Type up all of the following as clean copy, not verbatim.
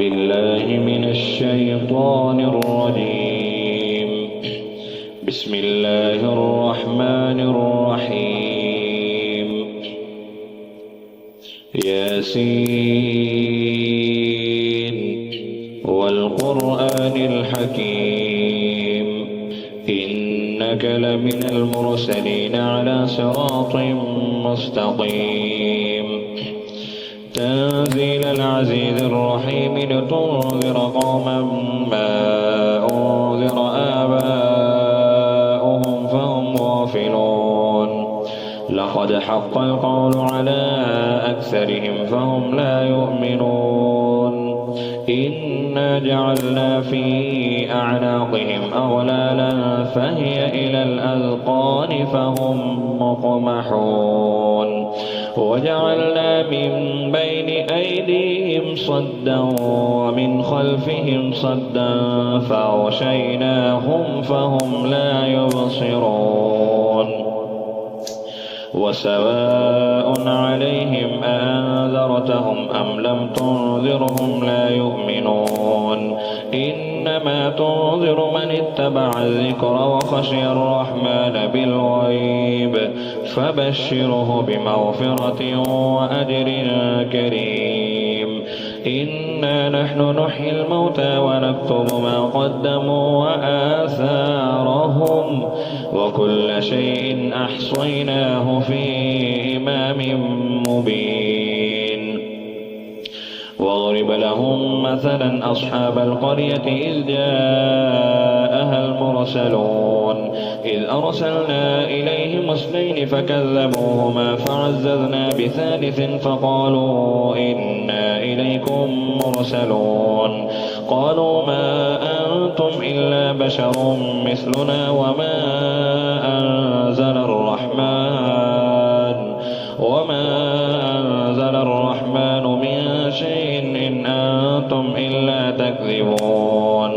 بالله من الشيطان الرجيم. بسم الله الرحمن الرحيم. ياسين والقرآن الحكيم إنك لمن المرسلين على صراط مستقيم. تنزيل العزيز الرحيم لتنذر قوما ما أنذر آباؤهم فهم غافلون. لقد حق القول على أكثرهم فهم لا يؤمنون. إنا جعلنا في أعناقهم أغلالا فهي إلى الأذقان فهم مقمحون. وجعلنا من بين أيديهم صدا ومن خلفهم صدا فأغشيناهم فهم لا يبصرون. وسواء عليهم أأنذرتهم أم لم تنذرهم لا يؤمنون. إنما تنذر من اتبع الذكر وخشي الرحمن بالغيب فبشره بمغفرة وأجر كريم. إنا نحن نحيي الموتى ونكتب ما قدموا وآثارهم وكل شيء أحصيناه في إمام مبين. واضرب لهم مثلا أصحاب القرية إذ جاءها المرسلون إذ أرسلنا إليهم اثنين فكذبوهما فعززنا بثالث فقالوا إنا إليكم مرسلون. قالوا ما أنتم إلا بشر مثلنا وما أنزل الرحمن من شيء إن أنتم إلا تكذبون.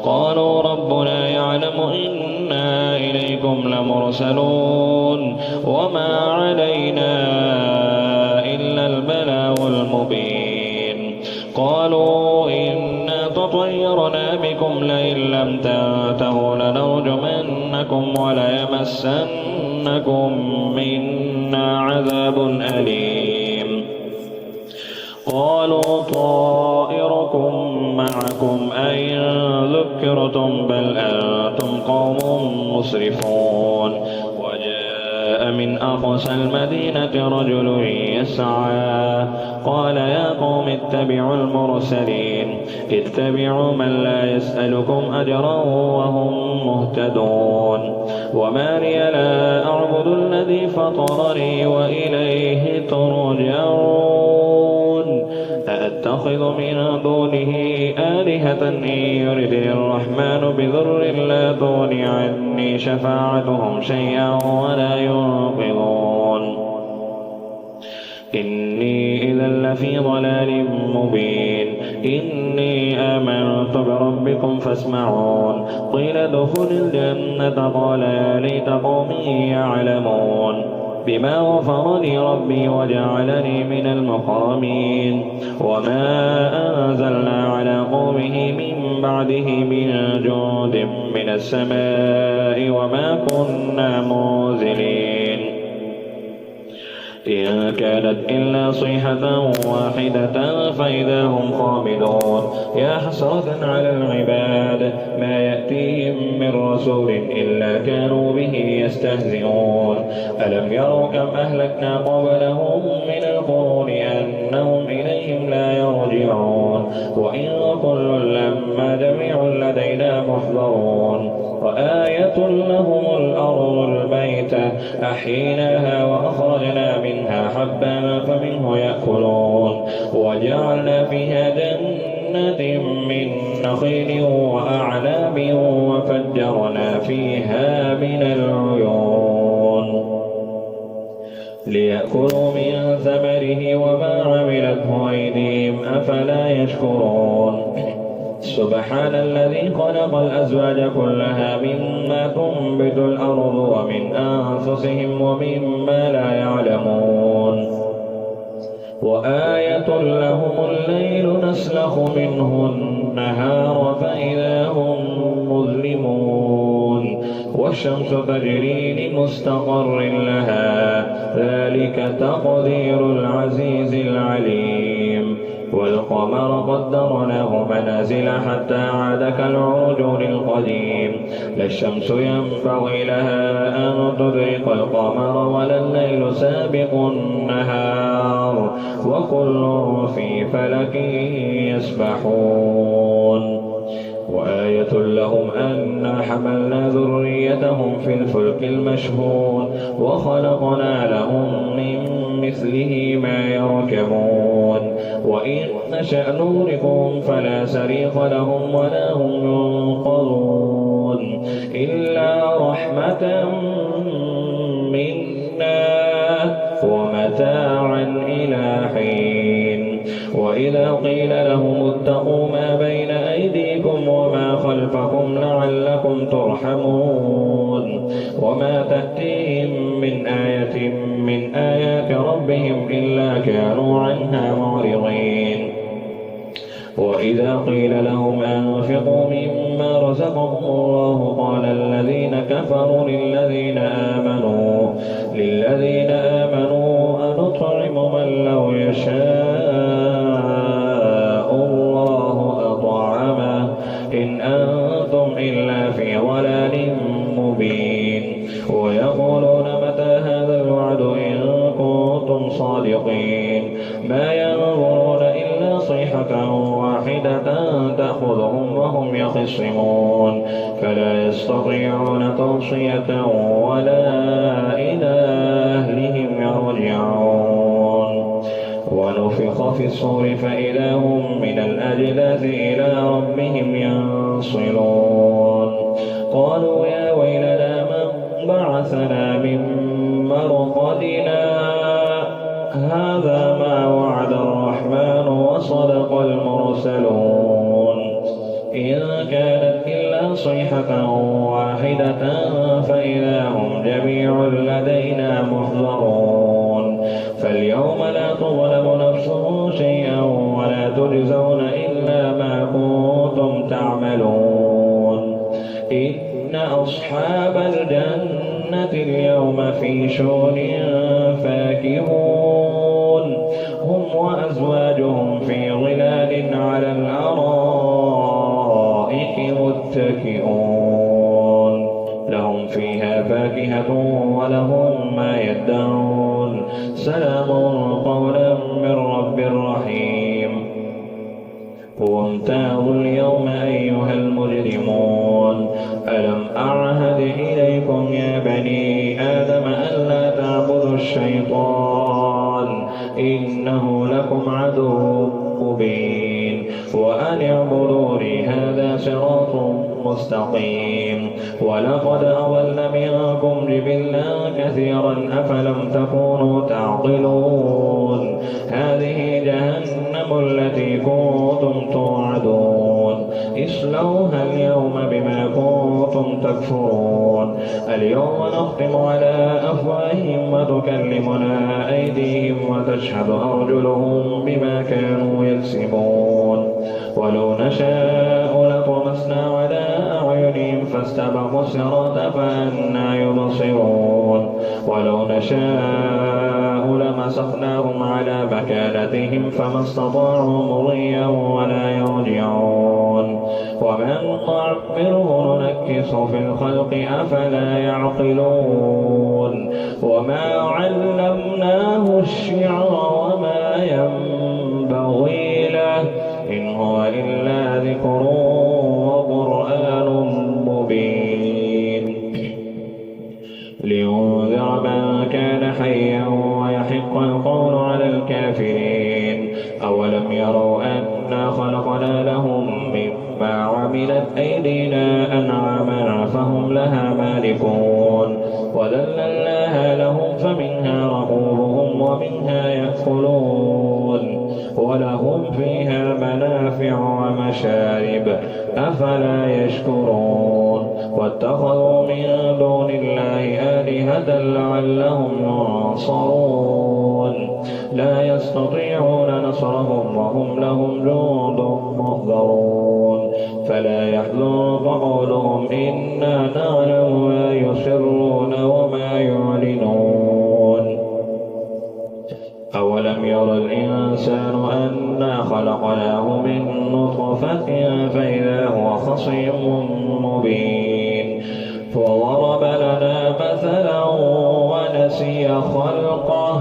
قالوا ربنا يعلم إنا إليكم لمرسلون وما علينا إلا البلاغ المبين. قالوا إنا تطيرنا بكم لئن لم تنتهوا لنرجمنكم وليمسنكم منا عذاب أليم. قالوا طائركم معكم أئن ذكرتم بل أنتم قوم مسرفون. وجاء من أقصى المدينة رجل يسعى قال يا قوم اتبعوا المرسلين اتبعوا من لا يسألكم أجرا وهم مهتدون. وما لي لا أعبد الذي فطرني وإليه ترجعون. أأتخذ من دونه آلهة إن يردني الرحمن بضر لا تغن عني شفاعتهم شيئا ولا ينقذون. إني إذا لفي ضلال مبين. إني آمنت بربكم فاسمعون. قيل ادخل الجنة قال يا ليت قومي يعلمون. بما غفر لي ربي وجعلني من المكرمين. وما أنزلنا على قومه من بعده من جند من السماء وما كنا منزلين. إن كانت إلا صيحة واحدة فإذا هم خامدون. يا حسرة على العباد ما يأتيهم من رسول إلا كانوا به يستهزئون. ألم يروا كم أهلكنا قبلهم من القرون أنهم إليهم لا يرجعون. وإن كل لما جميع لدينا محضرون. وآية لهم الأرض الميتة أحييناها وأخرجنا منها حبا فمنه يأكلون. وجعلنا فيها جنات من نخيل وأعناب وفجرنا فيها من العيون ليأكلوا من ثمره وما عملته أيديهم أفلا يشكرون. سبحان الذي خلق الأزواج كلها مما تنبت الأرض ومن أنفسهم ومما لا يعلمون. وآية لهم الليل نسلخ منه النهار فإذا هم مظلمون والشمس تجري لمستقر لها ذلك تقدير العزيز العليم والقمر قدرناه منازل حتى عاد كالعرجون القديم لا الشمس ينبغي لها أن تدرك القمر ولا الليل سابق النهار وكل في فلك يسبحون وآية لهم أنا حملنا ذريتهم في الفلك المشحون وخلقنا لهم من مثله ما يركبون وإن نشأ نغرقهم فلا صريخ لهم ولا هم ينقذون إلا رحمة منا ومتاعا إلى حين وإذا قيل لهم اتقوا ما بين أيديكم وما خلفكم لعلكم ترحمون وما تأتيهم من آية من آيات ربهم إلا كانوا عنها معرضين وإذا قيل لهم أنفقوا مما رزقهم الله قال الذين كفروا للذين آمنوا أنطعم من لو يشاء الله أطعمه إن أنتم إلا في ضلال مبين ويقولون متى هذا الوعد إن كنتم صادقين ما ينظرون إلا صيحة واحدة تأخذهم وهم يخصمون فلا يستطيعون توصية ولا إلى أهلهم يرجعون ونفخ في الصور فإذا هم من الأجداث إلى ربهم ينصلون قالوا يا ويلنا من بعثنا من مرقدنا هذا ما وعد الرحمن وصدق المرسلون إن كانت إلا صيحة واحدة فإذا هم جميع لدينا محضرون فاليوم لا تظلم نفس شيئا ولا تجزون إلا ما كنتم تعملون إن أصحاب الجنة اليوم في شغل فاكهون هم وأزواجهم في ظلال على الأرائك متكئون لهم فيها فاكهة ولهم ما يدعون سلام قولا من رب رحيم وامتازوا اليوم أيها المجرمون ألم أعهد إليكم يا بني آدم ألا تعبدوا الشيطان إنه لكم عدو مبين وأن اعبدوني هذا صراط مستقيم ولقد أضل منكم جبلا كثيرا أفلم تكونوا تعقلون هذه جهنم التي كنتم توعدون اصلوها اليوم بما كنتم تكفرون اليوم نختم على أفواههم وتكلمنا أيديهم وتشهد أرجلهم بما كانوا يكسبون ولو نشاء لطمسنا على أعينهم فاستبقوا الصراط فأنى يبصرون ولو نشاء لمسخناهم على مكانتهم فما استطاعوا مضيا ولا يرجعون ومن نعمره ننكسه في الخلق أفلا يعقلون وما علمناه الشعر وما ينبغي له إن هو إلا ذكر وقرآن مبين لينذر من كان حيا ويحق القول على الكافرين أولم يروا أنا خلقنا لهم مما عملت أيدينا أنعاما فهم لها مالكون وذللناها لهم فمنها ركوبهم ومنها يأكلون ولهم فيها منافع ومنافع ومشارب أفلا يشكرون واتخذوا من دون الله آلهة لعلهم ينصرون لا يستطيعون نصرهم وهم لهم جند محضرون فلا يحزنك قولهم إنا نعلم ما يسرون وما يعلنون أولم ير الإنسان أنا خلقناه من نطفة فإذا هو خصيم مبين وضرب لنا مثلا ونسي خلقه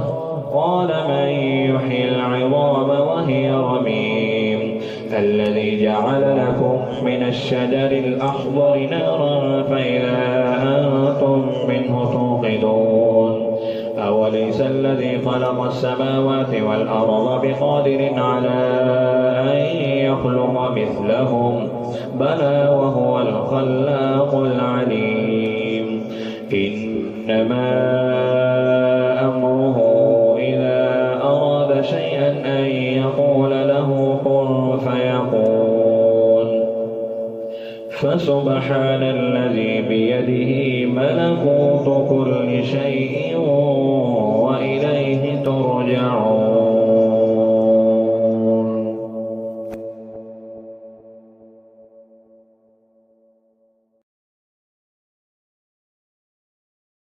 قال من يحيي العظام وهي رميم الذي جعل لكم من الشجر الأخضر نارا فإذا أنتم منه توقدون أوليس الذي خلق السماوات والأرض بقادر على أن يخلق مثلهم بلى وهو الخلاق العليم إنما أمره إذا أراد شيئا أن يقول له كن فيكون فسبحان الذي بيده ملكوت كل شيء وإليه ترجعون